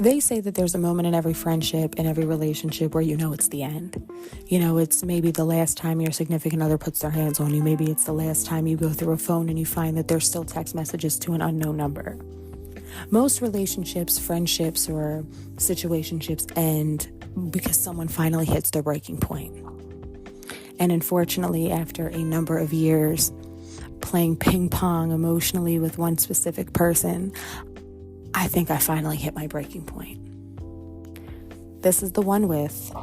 They say that there's a moment in every friendship, in every relationship where you know it's the end. You know, it's maybe the last time your significant other puts their hands on you. Maybe it's the last time you go through a phone and you find that there's still text messages to an unknown number. Most relationships, friendships, or situationships end because someone finally hits their breaking point. And unfortunately, after a number of years playing ping pong emotionally with one specific person, I think I finally hit my breaking point. This is the one with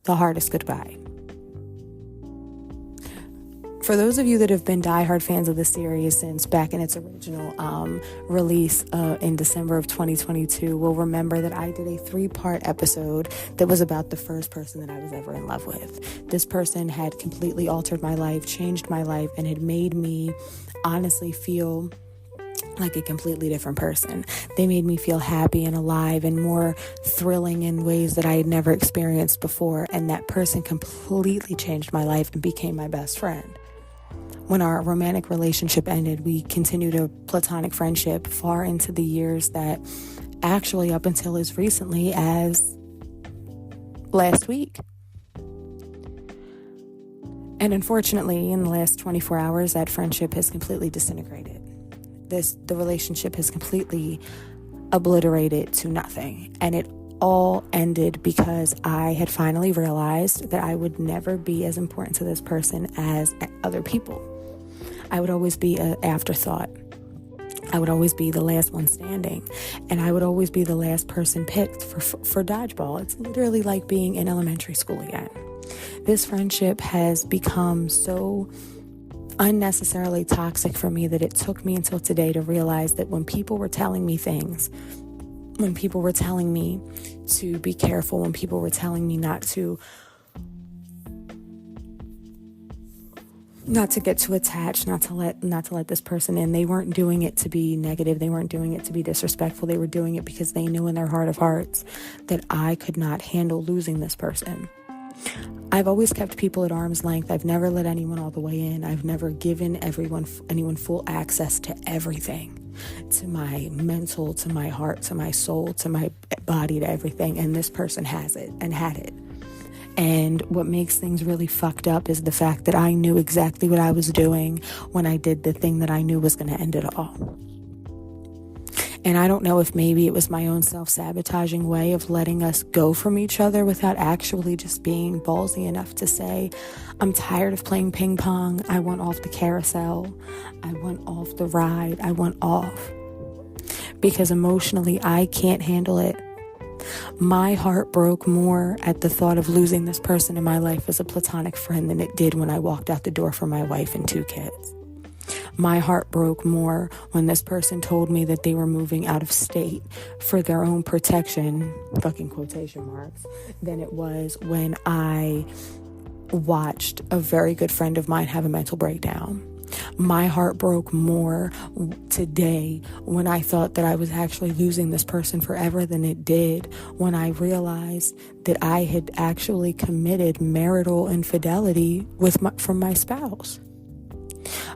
the hardest goodbye. For those of you that have been diehard fans of the series since back in its original release in December of 2022 will remember that I did a 3-part episode that was about the first person that I was ever in love with. This person had completely altered my life, changed my life, and had made me honestly feel like a completely different person. They made me feel happy and alive and more thrilling in ways that I had never experienced before. And that person completely changed my life and became my best friend. When our romantic relationship ended, we continued a platonic friendship far into the years that actually up until as recently as last week. And unfortunately, in the last 24 hours, that friendship has completely disintegrated. The relationship has completely obliterated to nothing. And it all ended because I had finally realized that I would never be as important to this person as other people. I would always be an afterthought. I would always be the last one standing. And I would always be the last person picked for dodgeball. It's literally like being in elementary school again. This friendship has become so unnecessarily toxic for me that it took me until today to realize that when people were telling me things, when people were telling me to be careful, when people were telling me not to get too attached, not to let this person in, they weren't doing it to be negative. They weren't doing it to be disrespectful. They were doing it because they knew in their heart of hearts that I could not handle losing this person. I've always kept people at arm's length. I've never let anyone all the way in. I've never given anyone full access to everything, to my mental, to my heart, to my soul, to my body, to everything. And this person has it and had it. And what makes things really fucked up is the fact that I knew exactly what I was doing when I did the thing that I knew was going to end it all. And I don't know if maybe it was my own self-sabotaging way of letting us go from each other without actually just being ballsy enough to say, I'm tired of playing ping pong. I want off the carousel. I want off the ride. I want off. Because emotionally, I can't handle it. My heart broke more at the thought of losing this person in my life as a platonic friend than it did when I walked out the door for my wife and 2 kids. My heart broke more when this person told me that they were moving out of state for their own protection, fucking quotation marks, than it was when I watched a very good friend of mine have a mental breakdown. My heart broke more today when I thought that I was actually losing this person forever than it did when I realized that I had actually committed marital infidelity from my spouse.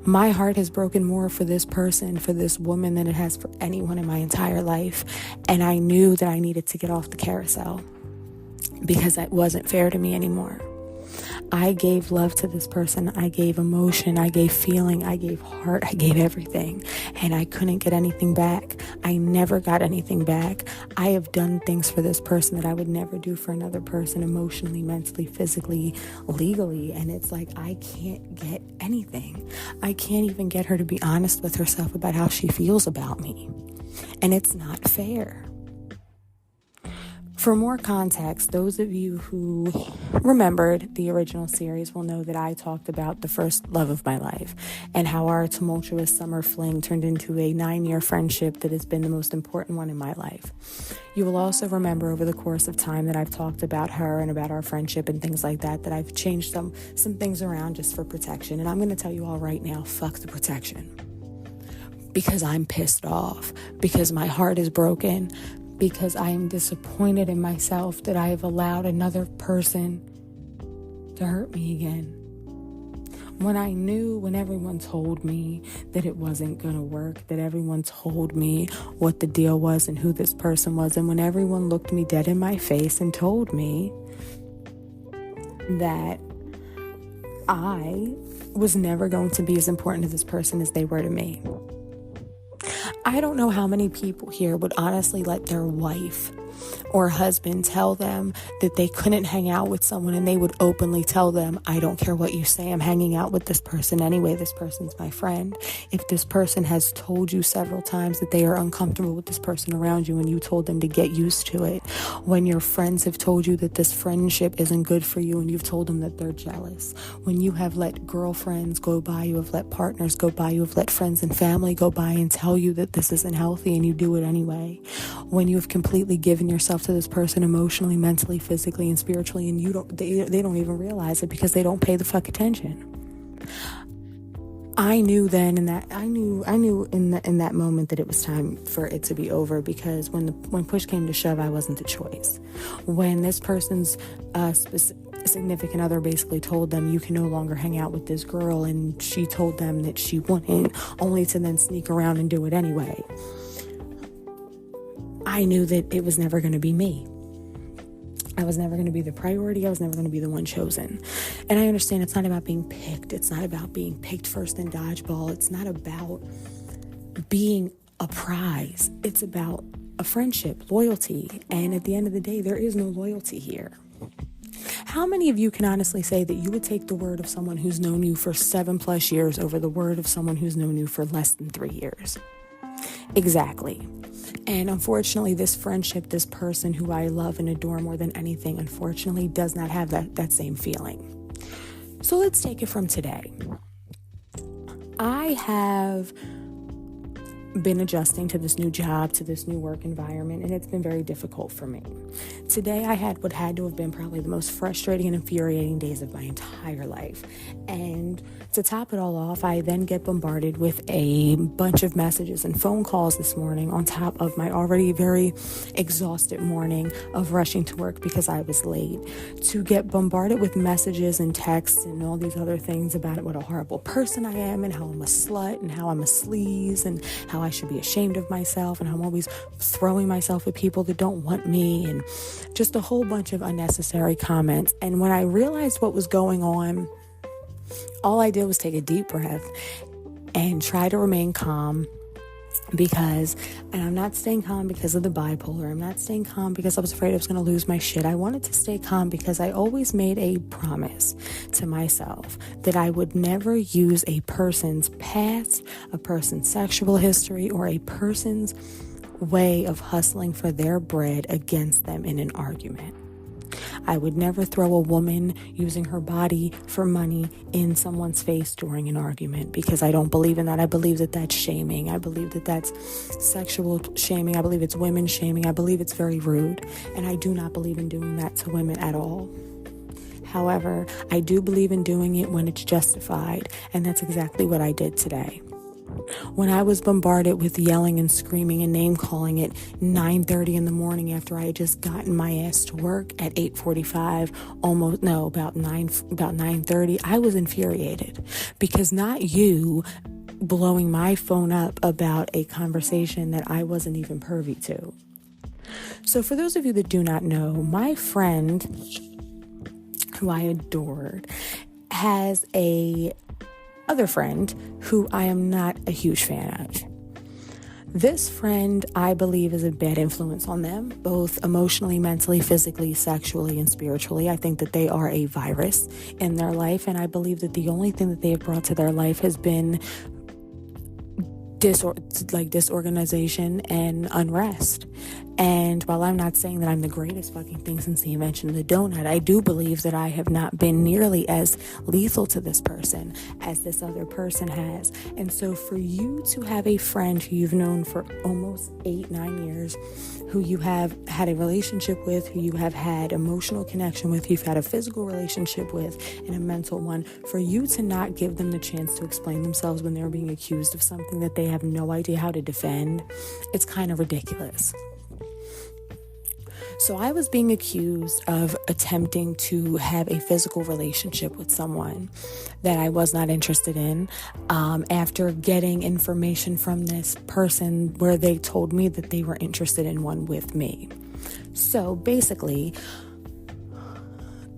My heart has broken more for this person, for this woman, than it has for anyone in my entire life. And I knew that I needed to get off the carousel because that wasn't fair to me anymore. I gave love to this person. I gave emotion. I gave feeling. I gave heart. I gave everything. And I couldn't get anything back. I never got anything back. I have done things for this person that I would never do for another person, emotionally, mentally, physically, legally. And it's like, I can't get anything. I can't even get her to be honest with herself about how she feels about me. And it's not fair. For more context, those of you who remembered the original series will know that I talked about the first love of my life and how our tumultuous summer fling turned into a 9-year friendship that has been the most important one in my life. You will also remember over the course of time that I've talked about her and about our friendship and things like that, that I've changed some things around just for protection. And I'm going to tell you all right now, fuck the protection. Because I'm pissed off, because my heart is broken, because I am disappointed in myself that I have allowed another person to hurt me again. When everyone told me that it wasn't going to work, that everyone told me what the deal was and who this person was, and when everyone looked me dead in my face and told me that I was never going to be as important to this person as they were to me. I don't know how many people here would honestly let their wife or husband tell them that they couldn't hang out with someone, and they would openly tell them, I don't care what you say, I'm hanging out with this person anyway, this person's my friend. If this person has told you several times that they are uncomfortable with this person around you and you told them to get used to it, when your friends have told you that this friendship isn't good for you and you've told them that they're jealous, when you have let girlfriends go by, you have let partners go by, you have let friends and family go by and tell you that this isn't healthy and you do it anyway, when you have completely given yourself to this person emotionally, mentally, physically, and spiritually, and they don't even realize it because they don't pay the fuck attention. I knew then, and that I knew in that moment that it was time for it to be over, because when push came to shove, I wasn't the choice. When this person's significant other basically told them, you can no longer hang out with this girl, and she told them that she wouldn't, only to then sneak around and do it anyway, I knew that it was never going to be me. I was never going to be the priority. I was never going to be the one chosen. And I understand it's not about being picked. It's not about being picked first in dodgeball. It's not about being a prize. It's about a friendship, loyalty. And at the end of the day, there is no loyalty here. How many of you can honestly say that you would take the word of someone who's known you for 7+ years over the word of someone who's known you for less than 3 years? Exactly. And unfortunately, this friendship, this person who I love and adore more than anything, unfortunately does not have that same feeling. So let's take it from today. I have been adjusting to this new job, to this new work environment, and it's been very difficult for me. Today I had what had to have been probably the most frustrating and infuriating days of my entire life. And to top it all off, I then get bombarded with a bunch of messages and phone calls this morning on top of my already very exhausted morning of rushing to work because I was late. To get bombarded with messages and texts and all these other things about what a horrible person I am and how I'm a slut and how I'm a sleaze and how I should be ashamed of myself and how I'm always throwing myself at people that don't want me, and just a whole bunch of unnecessary comments. And when I realized what was going on, all I did was take a deep breath and try to remain calm, and I'm not staying calm because of the bipolar. I'm not staying calm because I was afraid I was going to lose my shit. I wanted to stay calm because I always made a promise to myself that I would never use a person's past, a person's sexual history, or a person's way of hustling for their bread against them in an argument. I would never throw a woman using her body for money in someone's face during an argument, because I don't believe in that. I believe that that's shaming. I believe that that's sexual shaming. I believe it's women shaming. I believe it's very rude. And I do not believe in doing that to women at all. However, I do believe in doing it when it's justified. And that's exactly what I did today. When I was bombarded with yelling and screaming and name calling at 9:30 in the morning after I had just gotten my ass to work at 8:45, about 9:30, I was infuriated, because not you blowing my phone up about a conversation that I wasn't even privy to. So for those of you that do not know, my friend, who I adored, has a other friend who I am not a huge fan of. This friend, I believe, is a bad influence on them, both emotionally, mentally, physically, sexually, and spiritually. I think that they are a virus in their life, and I believe that the only thing that they have brought to their life has been disorganization and unrest. And while I'm not saying that I'm the greatest fucking thing since the invention of the donut, I do believe that I have not been nearly as lethal to this person as this other person has. And so for you to have a friend who you've known for almost 8-9 years, who you have had a relationship with, who you have had emotional connection with, who you've had a physical relationship with, and a mental one, for you to not give them the chance to explain themselves when they're being accused of something that they have no idea how to defend, it's kind of ridiculous. So I was being accused of attempting to have a physical relationship with someone that I was not interested in, after getting information from this person where they told me that they were interested in one with me. So basically,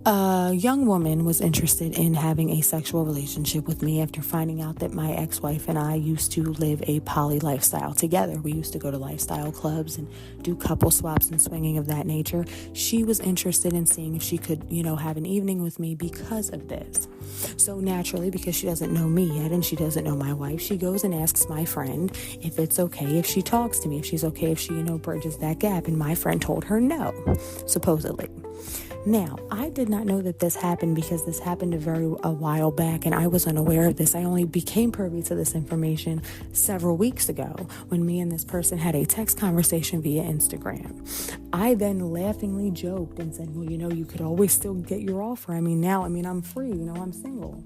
a young woman was interested in having a sexual relationship with me after finding out that my ex-wife and I used to live a poly lifestyle together. We used to go to lifestyle clubs and do couple swaps and swinging of that nature. She was interested in seeing if she could, have an evening with me because of this. So naturally, because she doesn't know me yet and she doesn't know my wife, she goes and asks my friend if it's okay if she talks to me, if she's okay if she, bridges that gap. And my friend told her no, supposedly. Now, I did not know that this happened because this happened a while back and I was unaware of this. I only became privy to this information several weeks ago when me and this person had a text conversation via Instagram. I then laughingly joked and said, well, you could always still get your offer. I'm free, I'm single.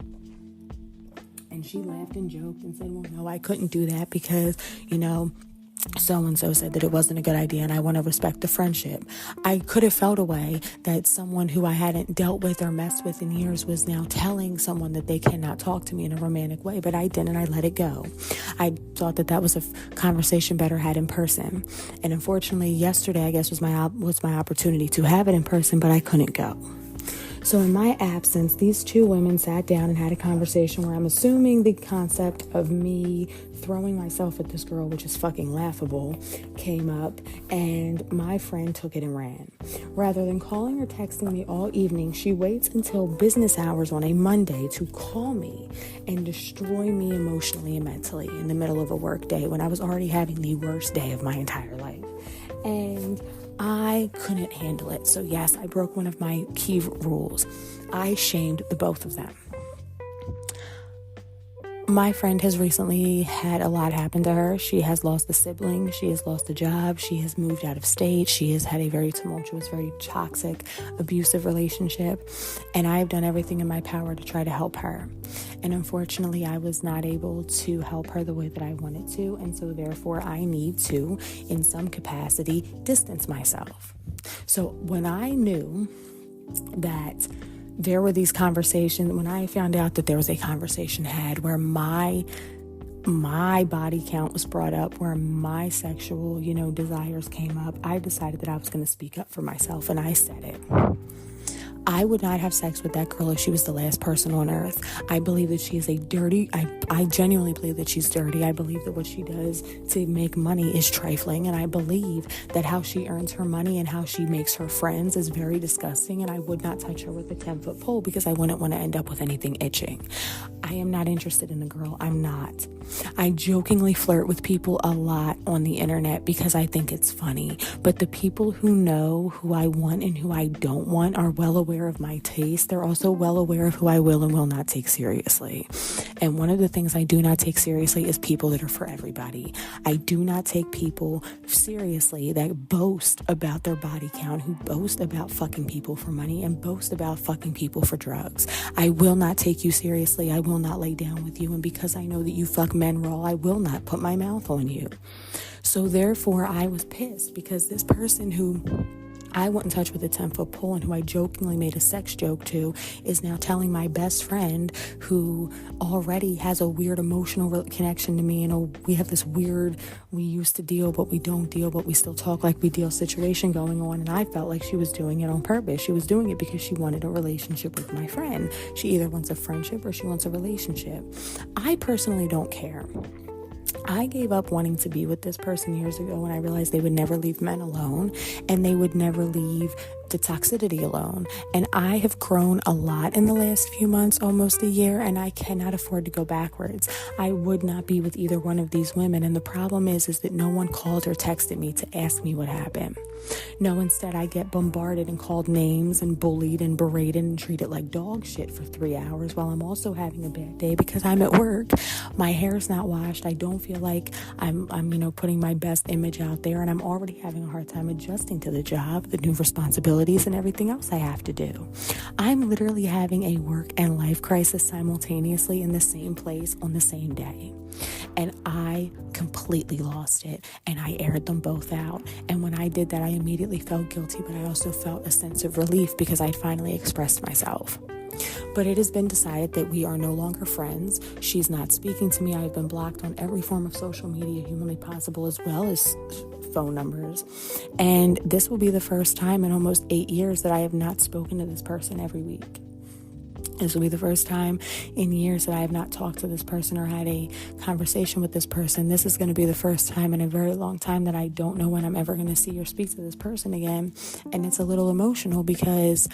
And she laughed and joked and said, well, no, I couldn't do that because, so-and-so said that it wasn't a good idea and I want to respect the friendship. I could have felt a way that someone who I hadn't dealt with or messed with in years was now telling someone that they cannot talk to me in a romantic way, but I didn't. I let it go. I thought that was a conversation better had in person. And unfortunately, yesterday, I guess, was my opportunity to have it in person, but I couldn't go. So in my absence, these two women sat down and had a conversation where I'm assuming the concept of me throwing myself at this girl, which is fucking laughable, came up, and my friend took it and ran. Rather than calling or texting me all evening, she waits until business hours on a Monday to call me and destroy me emotionally and mentally in the middle of a work day when I was already having the worst day of my entire life. And I couldn't handle it. So yes, I broke one of my key rules. I shamed the both of them. My friend has recently had a lot happen to her. She has lost a sibling. She has lost a job. She has moved out of state. She has had a very tumultuous, very toxic, abusive relationship. And I have done everything in my power to try to help her. And unfortunately, I was not able to help her the way that I wanted to. And so therefore, I need to, in some capacity, distance myself. So when I knew that there were these conversations, when I found out that there was a conversation had where my body count was brought up, where my sexual, desires came up, I decided that I was going to speak up for myself, and I said it. I would not have sex with that girl if she was the last person on earth. I believe that she is I genuinely believe that she's dirty. I believe that what she does to make money is trifling. And I believe that how she earns her money and how she makes her friends is very disgusting. And I would not touch her with a 10-foot pole because I wouldn't want to end up with anything itching. I am not interested in the girl. I'm not. I jokingly flirt with people a lot on the internet because I think it's funny. But the people who know who I want and who I don't want are well aware of my taste. They're also well aware of who I will and will not take seriously. And one of the things I do not take seriously is people that are for everybody. I do not take people seriously that boast about their body count, who boast about fucking people for money and boast about fucking people for drugs. I will not take you seriously. I will not lay down with you. And because I know that you fuck men raw, I will not put my mouth on you. So therefore, I was pissed because this person who I wouldn't touch with a 10-foot pole and who I jokingly made a sex joke to is now telling my best friend, who already has a weird emotional connection to me, and we have this weird, we used to deal but we don't deal but we still talk like we deal situation going on. And I felt like she was doing it on purpose. She was doing it because she wanted a relationship with my friend. She either wants a friendship or she wants a relationship. I personally don't care. I gave up wanting to be with this person years ago when I realized they would never leave men alone and they would never leave the toxicity alone. And I have grown a lot in the last few months, almost a year, and I cannot afford to go backwards. I would not be with either one of these women. And the problem is that no one called or texted me to ask me what happened. No, instead I get bombarded and called names and bullied and berated and treated like dog shit for 3 hours while I'm also having a bad day because I'm at work. My hair's not washed. I don't feel like I'm putting my best image out there, and I'm already having a hard time adjusting to the job, the new responsibilities, and everything else I have to do. I'm literally having a work and life crisis simultaneously in the same place on the same day. And I completely lost it, and I aired them both out. And when I did that, I immediately felt guilty, but I also felt a sense of relief because I'd finally expressed myself. But it has been decided that we are no longer friends. She's not speaking to me. I've been blocked on every form of social media humanly possible, as well as phone numbers. And this will be the first time in almost 8 years that I have not spoken to this person every week. This will be the first time in years that I have not talked to this person or had a conversation with this person. This is going to be the first time in a very long time that I don't know when I'm ever going to see or speak to this person again. And it's a little emotional because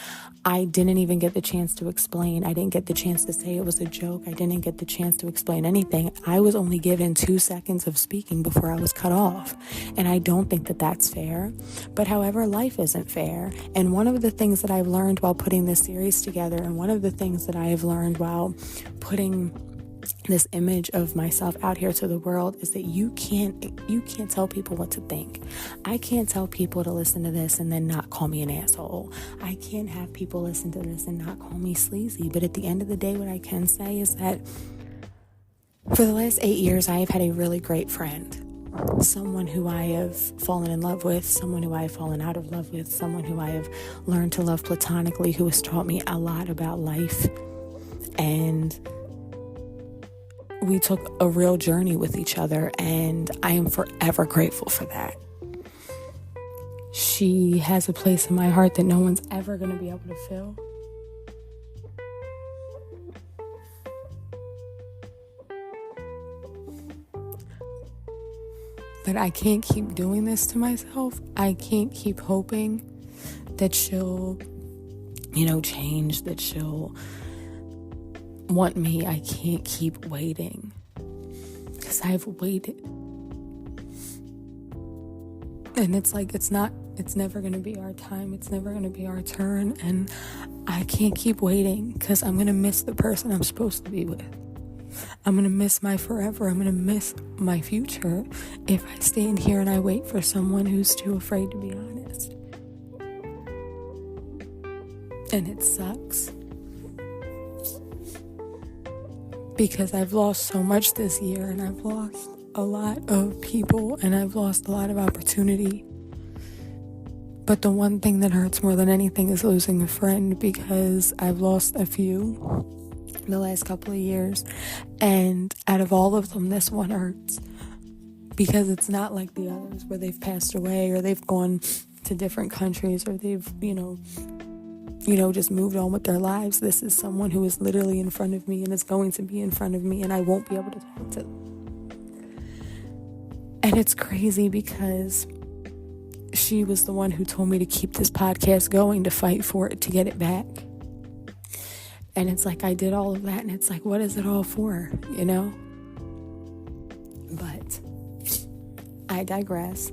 I didn't even get the chance to explain. I didn't get the chance to say it was a joke. I didn't get the chance to explain anything. I was only given 2 seconds of speaking before I was cut off. And I don't think that that's fair. But however, life isn't fair. And one of the things that I've learned while putting this series together, and one of the things that I have learned while putting this image of myself out here to the world, is that you can't tell people what to think. I can't tell people to listen to this and then not call me an asshole. I can't have people listen to this and not call me sleazy. But at the end of the day, what I can say is that for the last 8 years, I have had a really great friend. Someone who I have fallen in love with, someone who I have fallen out of love with, someone who I have learned to love platonically, who has taught me a lot about life. And we took a real journey with each other, and I am forever grateful for that. She has a place in my heart that no one's ever going to be able to fill. But I can't keep doing this to myself. I can't keep hoping that she'll, change, that she'll want me. I can't keep waiting because I've waited. And it's like, it's never going to be our time. It's never going to be our turn. And I can't keep waiting because I'm going to miss the person I'm supposed to be with. I'm going to miss my forever. I'm going to miss my future if I stand here and I wait for someone who's too afraid to be honest. And it sucks because I've lost so much this year, and I've lost a lot of people, and I've lost a lot of opportunity. But the one thing that hurts more than anything is losing a friend, because I've lost a few in the last couple of years, and out of all of them, this one hurts because it's not like the others where they've passed away or they've gone to different countries or they've just moved on with their lives. This is someone who is literally in front of me and is going to be in front of me, and I won't be able to talk to them. And it's crazy because she was the one who told me to keep this podcast going, to fight for it, to get it back. And it's like I did all of that, and it's like, what is it all for, But I digress.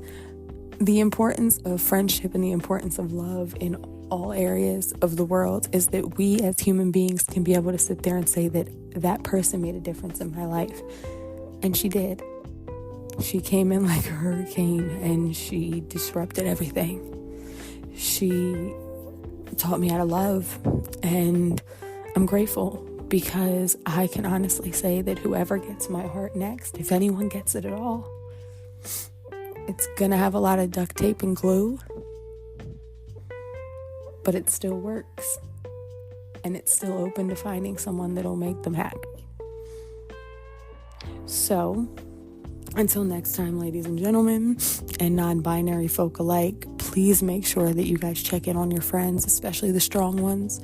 The importance of friendship and the importance of love in all areas of the world is that we as human beings can be able to sit there and say that that person made a difference in my life. And she did. She came in like a hurricane, and she disrupted everything. She taught me how to love, and I'm grateful because I can honestly say that whoever gets my heart next, if anyone gets it at all, it's gonna have a lot of duct tape and glue, but it still works, and it's still open to finding someone that'll make them happy. So, until next time, ladies and gentlemen, and non-binary folk alike, please make sure that you guys check in on your friends, especially the strong ones,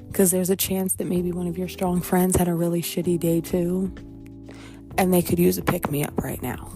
because there's a chance that maybe one of your strong friends had a really shitty day too, and they could use a pick-me-up right now.